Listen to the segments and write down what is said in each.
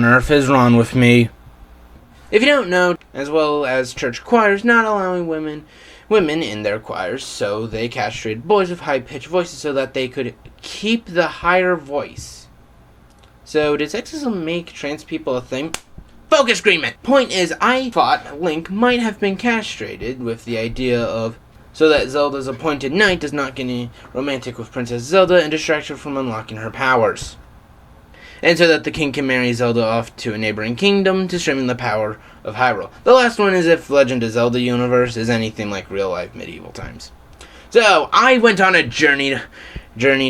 on earth is wrong with me? If you don't know, as well as church choirs not allowing women in their choirs, so they castrated boys with high-pitched voices so that they could keep the higher voice. So, did sexism make trans people a thing? Focus agreement! Point is, I thought Link might have been castrated with the idea of so that Zelda's appointed knight does not get romantic with Princess Zelda and distract her from unlocking her powers. And so that the king can marry Zelda off to a neighboring kingdom to strengthen the power of Hyrule. The last one is if Legend of Zelda universe is anything like real-life medieval times. So, I went on a journey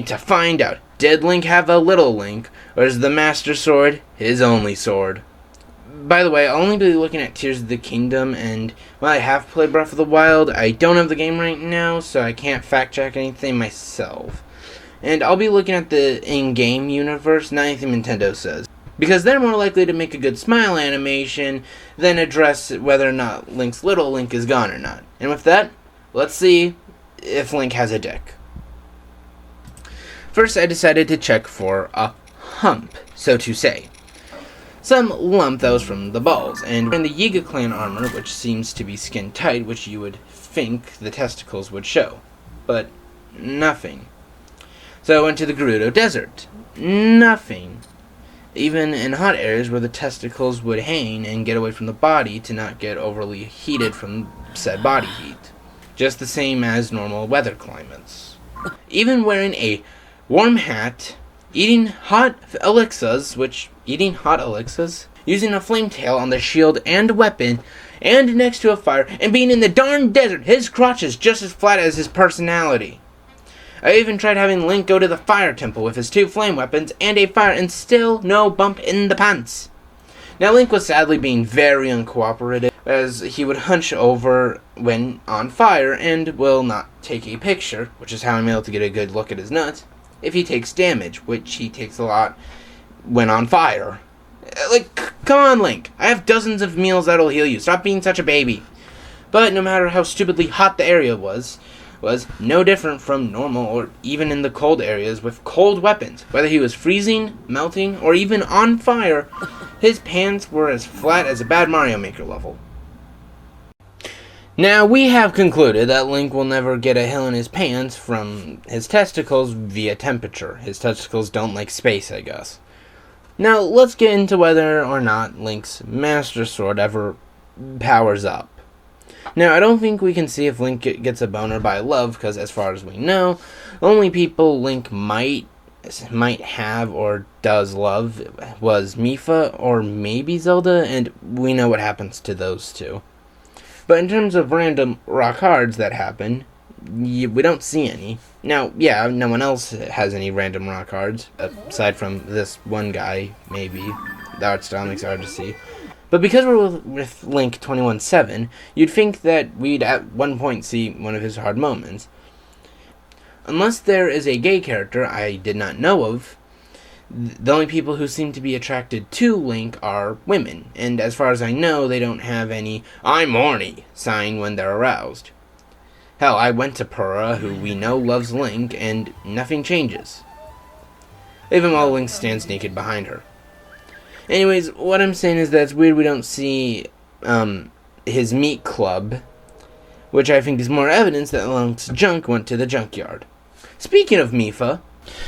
to find out, did Link have a little Link, or is the Master Sword his only sword? By the way, I'll only be looking at Tears of the Kingdom, and while I have played Breath of the Wild, I don't have the game right now, so I can't fact-check anything myself. And I'll be looking at the in-game universe, not anything Nintendo says. Because they're more likely to make a good smile animation than address whether or not Link's little Link is gone or not. And with that, let's see if Link has a dick. First, I decided to check for a hump, so to say. Some lump that was from the balls, and in the Yiga clan armor, which seems to be skin tight, which you would think the testicles would show. But nothing. So I went to the Gerudo Desert. Nothing. Even in hot areas where the testicles would hang and get away from the body to not get overly heated from said body heat. Just the same as normal weather climates. Even wearing a warm hat, eating hot elixirs, using a flame tail on the shield and weapon, and next to a fire, and being in the darn desert, his crotch is just as flat as his personality. I even tried having Link go to the fire temple with his 2 flame weapons and a fire, and still no bump in the pants. Now Link was sadly being very uncooperative, as he would hunch over when on fire and will not take a picture, which is how I'm able to get a good look at his nuts, if he takes damage, which he takes a lot when on fire. Like, come on Link, I have dozens of meals that'll heal you, stop being such a baby. But no matter how stupidly hot the area was no different from normal or even in the cold areas with cold weapons. Whether he was freezing, melting, or even on fire, his pants were as flat as a bad Mario Maker level. Now, we have concluded that Link will never get a hill in his pants from his testicles via temperature. His testicles don't like space, I guess. Now, let's get into whether or not Link's Master Sword ever powers up. Now, I don't think we can see if Link gets a boner by love, because as far as we know, only people Link might have or does love was Mipha or maybe Zelda, and we know what happens to those two. But in terms of random rock hards that happen, we don't see any. Now, yeah, no one else has any random rock hards, aside from this one guy, maybe. The art style makes it hard to see. But because we're with Link 21-7, you'd think that we'd at one point see one of his hard moments. Unless there is a gay character I did not know of, the only people who seem to be attracted to Link are women, and as far as I know, they don't have any "I'm horny" sign when they're aroused. Hell, I went to Purah, who we know loves Link, and nothing changes. Even while Link stands naked behind her. Anyways, what I'm saying is that it's weird we don't see his meat club, which I think is more evidence that Link's junk went to the junkyard. Speaking of Mipha,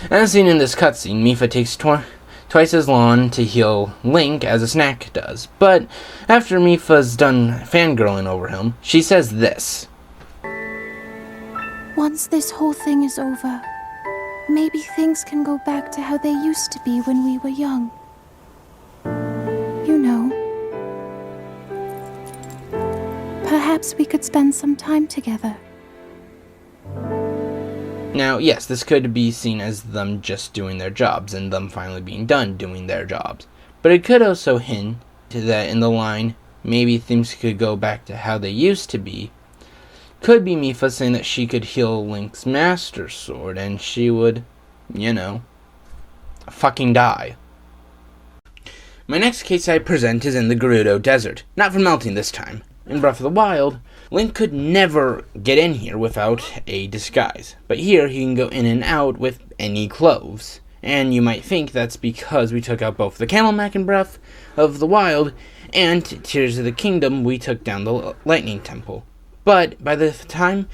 as seen in this cutscene, Mipha takes twice as long to heal Link as a snack does. But after Mipha's done fangirling over him, she says this. Once this whole thing is over, maybe things can go back to how they used to be when we were young. You know. Perhaps we could spend some time together. Now, yes, this could be seen as them just doing their jobs, and them finally being done doing their jobs. But it could also hint to that in the line, maybe things could go back to how they used to be, could be Mipha saying that she could heal Link's Master Sword, and she would, fucking die. My next case I present is in the Gerudo Desert. Not for melting this time. In Breath of the Wild, Link could never get in here without a disguise. But here, he can go in and out with any clothes. And you might think that's because we took out both the Camelback in Breath of the Wild and Tears of the Kingdom, we took down the Lightning Temple. But by the time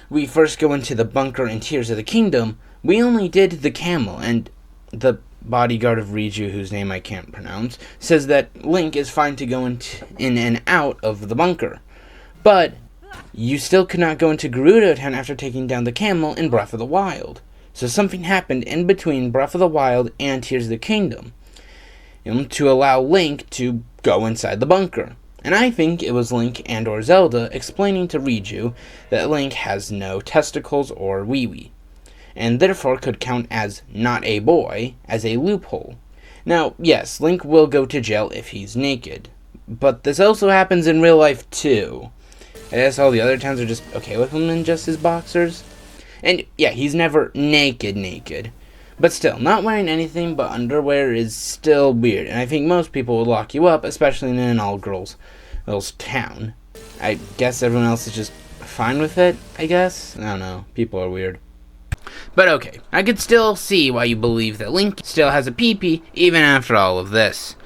we first go into the bunker in Tears of the Kingdom, we only did the camel, and the bodyguard of Riju, whose name I can't pronounce, says that Link is fine to go in and out of the bunker. But you still could not go into Gerudo Town after taking down the camel in Breath of the Wild. So something happened in between Breath of the Wild and Tears of the Kingdom to allow Link to go inside the bunker. And I think it was Link and or Zelda explaining to Riju that Link has no testicles or wee-wee, and therefore could count as not a boy as a loophole. Now, yes, Link will go to jail if he's naked, but this also happens in real life too. I guess all the other towns are just okay with him in just his boxers. And yeah, he's never naked. But still, not wearing anything but underwear is still weird, and I think most people would lock you up, especially in an all-girls town. I guess everyone else is just fine with it, I guess? I don't know, people are weird. But okay, I could still see why you believe that Link still has a pee-pee, even after all of this.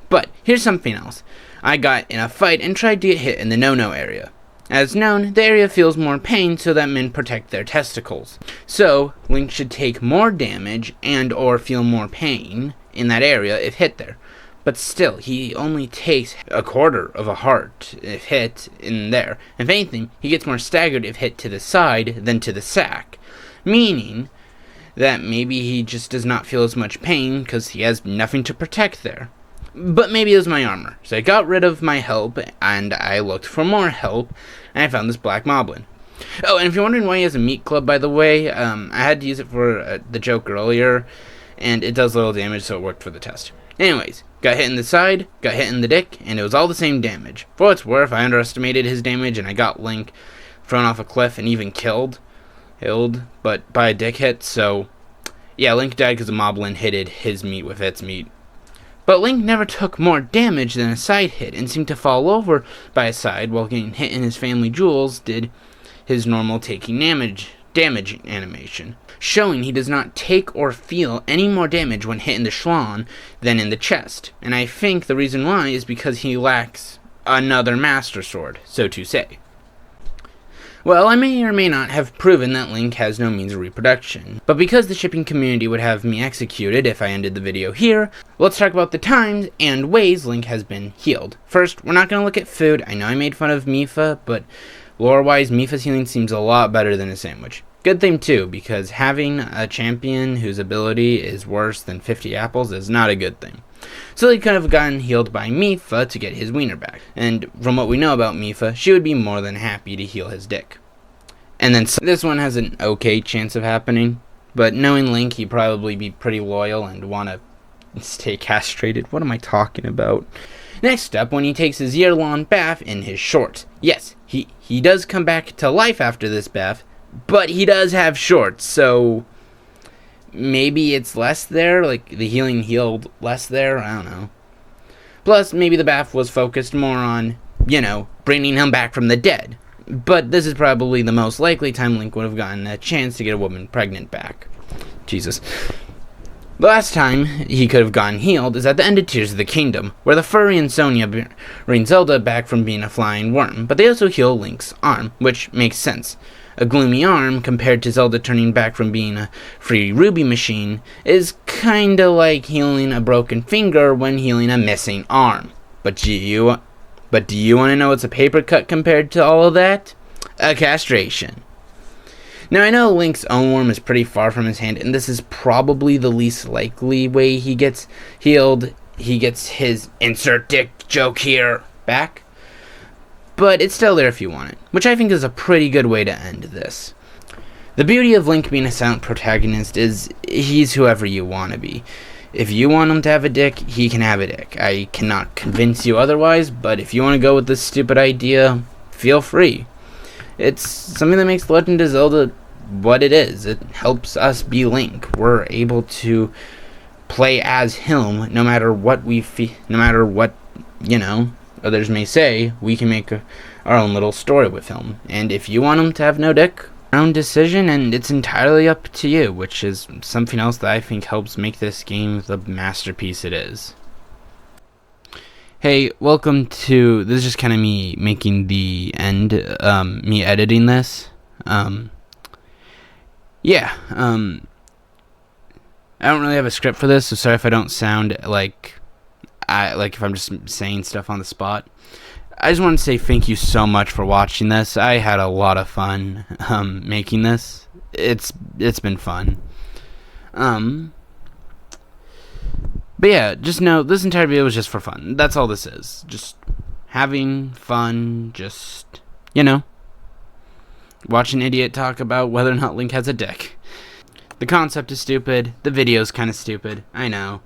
But here's something else. I got in a fight and tried to get hit in the no-no area. As known, the area feels more pain so that men protect their testicles. So, Link should take more damage and or feel more pain in that area if hit there. But still, he only takes a quarter of a heart if hit in there. If anything, he gets more staggered if hit to the side than to the sack. Meaning that maybe he just does not feel as much pain because he has nothing to protect there. But maybe it was my armor. So I got rid of my help, and I looked for more help, and I found this black moblin. Oh, and if you're wondering why he has a meat club, by the way, I had to use it for the joke earlier, and it does little damage, so it worked for the test. Anyways, got hit in the side, got hit in the dick, and it was all the same damage. For what it's worth, I underestimated his damage, and I got Link thrown off a cliff and even killed, but by a dick hit, so yeah, Link died because the moblin hitted his meat with its meat. But Link never took more damage than a side hit and seemed to fall over by a side while getting hit in his family jewels did his normal taking damage animation, showing he does not take or feel any more damage when hit in the schlong than in the chest. And I think the reason why is because he lacks another Master Sword, so to say. Well, I may or may not have proven that Link has no means of reproduction, but because the shipping community would have me executed if I ended the video here, let's talk about the times and ways Link has been healed. First, we're not going to look at food. I know I made fun of Mipha, but lore-wise, Mipha's healing seems a lot better than a sandwich. Good thing too, because having a champion whose ability is worse than 50 apples is not a good thing. So he could have gotten healed by Mipha to get his wiener back. And from what we know about Mipha, she would be more than happy to heal his dick. And then this one has an okay chance of happening. But knowing Link, he'd probably be pretty loyal and want to stay castrated. What am I talking about? Next up, when he takes his year-long bath in his shorts. Yes, he does come back to life after this bath, but he does have shorts, so maybe it's less there, like the healing healed less there, I don't know. Plus, maybe the bath was focused more on, bringing him back from the dead. But this is probably the most likely time Link would have gotten a chance to get a woman pregnant back. Jesus. The last time he could have gotten healed is at the end of Tears of the Kingdom, where the Furry and Sonia bring Zelda back from being a flying worm, but they also heal Link's arm, which makes sense. A gloomy arm, compared to Zelda turning back from being a free ruby machine, is kinda like healing a broken finger when healing a missing arm. But do you want to know what's a paper cut compared to all of that? A castration. Now, I know Link's own worm is pretty far from his hand, and this is probably the least likely way he gets healed. He gets his insert dick joke here back. But it's still there if you want it, which I think is a pretty good way to end this. The beauty of Link being a silent protagonist is he's whoever you want to be. If you want him to have a dick, he can have a dick. I cannot convince you otherwise, but if you want to go with this stupid idea, feel free. It's something that makes Legend of Zelda what it is. It helps us be Link. We're able to play as him no matter what others may say. We can make our own little story with him. And if you want him to have no dick, own decision, and it's entirely up to you, which is something else that I think helps make this game the masterpiece it is. Hey, welcome to, this is just kind of me making the end, me editing this. I don't really have a script for this, so sorry if I don't sound like if I'm just saying stuff on the spot. I just want to say thank you so much for watching this. I had a lot of fun making this. It's been fun. But yeah, just know this entire video was just for fun. That's all this is. Just having fun, just, watch an idiot talk about whether or not Link has a dick. The concept is stupid, the video's kind of stupid, I know.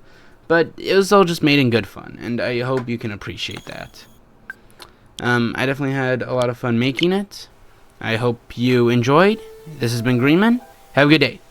But it was all just made in good fun, and I hope you can appreciate that. I definitely had a lot of fun making it. I hope you enjoyed. This has been Greenman. Have a good day.